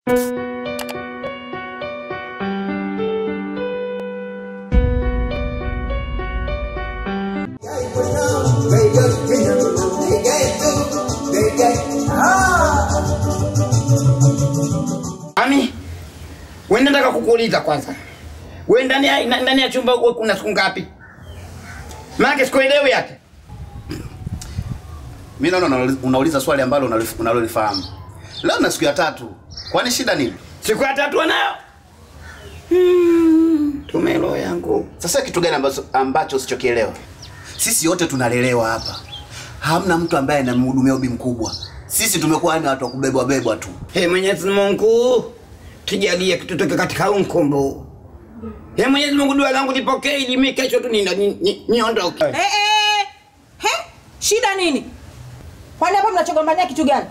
Ami, wewe nataka kukuuliza kwanza. Wewe ndani ya chumba huko kuna siku ngapi? Maana sikuelewi yake. Mimi naona unauliza swali ambalo unalolifahamu. Leo na siku ya 3. Kwani shida nini? Siku ya 3 wanayo? Tumelo yangu. Sasa kitu gani ambacho usichokielewa? Sisi wote tunalelewa hapa. Hamna mtu ambaye anamhudumia ubi mkubwa. Sisi tumekuwa ni watu wa kubebwa tu. Mwenyezi Mungu tujalie tutoke katika unkombo. Mwenyezi Mungu dua langu lipokee ili mimi kesho tu niondoke. Shida nini? Kwani hapa mnachogombania kitu gani?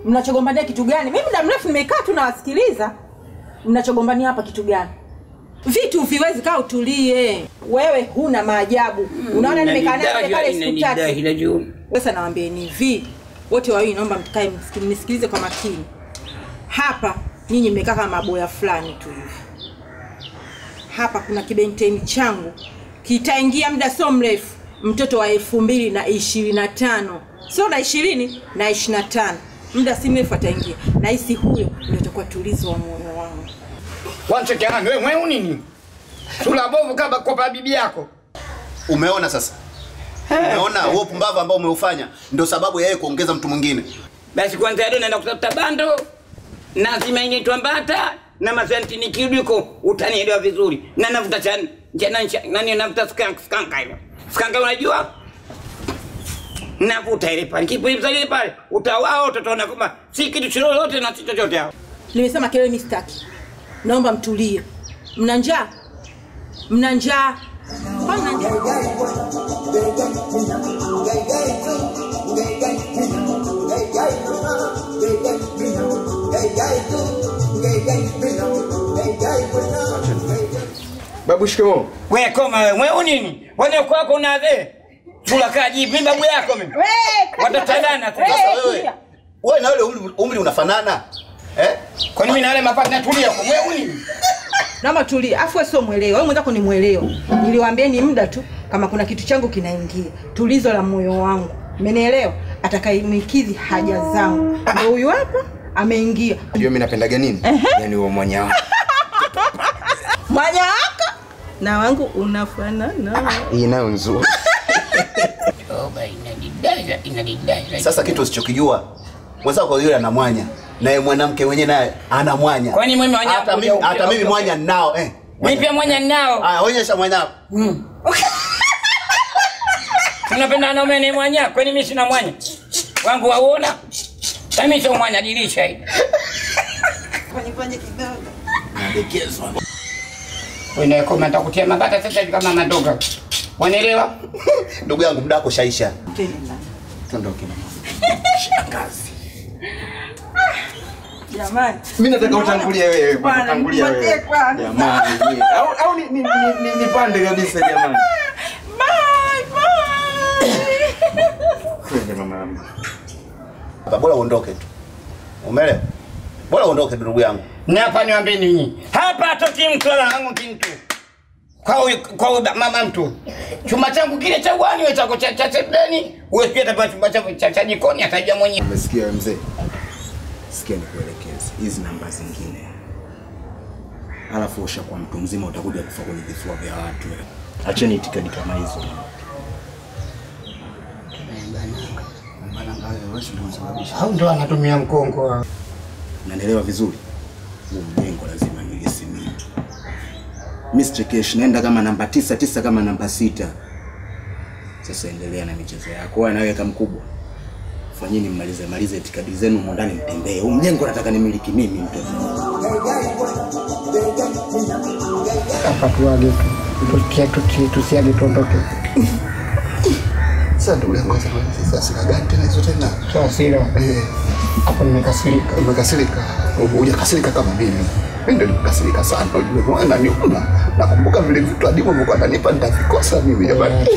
Mnachogombania kitu gani? Mimi muda mrefu nimekaa tu nawasikiliza. Mnachogombania hapa kitu gani? Vitu viwezi kaa utulie. Wewe huna maajabu. Unaona nimekaa naye pale siku 3. Sasa nawaambieni hivi, wote wawili naomba mkae mnisikilize kwa makini. Hapa nyinyi mmekaa kama maboya fulani tu hivi. Hapa kuna kibenteni changu kitaingia muda sio mrefu, mtoto wa 2025. Sio na 20 na 25. Muda si mrefu ataingia. Na hisi huyo ndio atakuwa tulizo wa moyo wangu. Wanachekana wewe nini? Sula bovu kama kwa bibi yako. Umeona sasa? Umeona huo pumbavu ambao umeufanya ndio sababu yeye kuongeza mtu mwingine. Basi kwanza leo naenda kutafuta bando. Na zima inaitwa mbata na masenti nikidiko utanielewa vizuri. Na navuta nani navuta skanka hiyo. Skanka unajua? Navuta ile pale. Kipo ile pale. Utawao utaona kama si kitu chochote na chochote hapo. Nimesema kelele mistaki. Naomba mtulie. Mna njaa? Mna njaa? Bana njaa. Babu shikamoo. Wewe koma wewe nini? Wewe kwako unaze. Chula kaji mimi babu yako mimi. Watatadana sasa wewe. Wewe na yule umri unafanana. Kwani mimi na wale mapata tulia kwa wewe nini? Naomba tulia. Afu wewe sio muelewa. Wewe mwenzako ni muelewa. Niliwaambieni muda tu kama kuna kitu changu kinaingia. Tulizo la moyo wangu. Umenielewa? Atakayemikidhi haja zangu. Ndio huyu hapa ameingia. Unajua mimi napendaga nini? Yaani wewe mwanya wako. Mwanya wako? Na wangu unafanana. Hii nayo nzuri. Sasa kitu usichokijua, mwenzako yule ana mwanya, naye mwanamke mwenyewe naye ana mwanya. Kwani mimi mwanya hata mimi mwanya ninao Mimi pia mwanya ninao. Onyesha mwanya. Unapenda na mimi mwanya, kwani mimi sina mwanya? Wangu waona? Mimi sio mwanya dirisha hii. Fanye kidogo. Nadekezwa. Wewe kama nitakutia mabata sasa kama madogo. Wanaelewa? Ndugu yangu muda wako shaisha. Tuondoke. Shangazi. Jamani. Mimi nataka utangulie wewe, utangulia wewe. Jamani. Au ni pande kabisa jamani. Bye. Kwenda mama. Bora uondoke tu. Umeelewa? Bora uondoke ndugu yangu. Na hapa niwaambie nini? Hapa toki mtu wangu kintu. Kwa mama mtu. Chumba changu kile cha uani wewe chako cha sebeni, wewe pia tapata chumba chako cha jikoni atajua mwenyewe. Umesikia mzee? Sikia nikuelekeze. Hizi namba zingine. Alafu ushakuwa mtu mzima utakuja kufa kwenye vifua vya watu. Acheni itikadi kama hizo. Au ndo anatumia mkongo. Unaelewa vizuri? Huu mjengo lazima nilisimie. Mr. Cash naenda kama namba 9 kama namba 6. Sasa endelea na michezo yako. Wewe nawe kama mkubwa. Fanyeni malize itikadi zenu huko ndani mtembee. Huu mjengo nataka nimiliki mimi mtoto. Hapa tuage. Tusiage tuondoke. Sasa ndugu yangu sasa sina gani tena hizo tena. Sio. Hapo nimekasirika. Umekasirika. Hujakasirika kama mimi. Mimi ndio nikasirika sana. Unajua maana niona nakumbuka vile vitu adimu mko ananipa nitavikosa mimi jamani.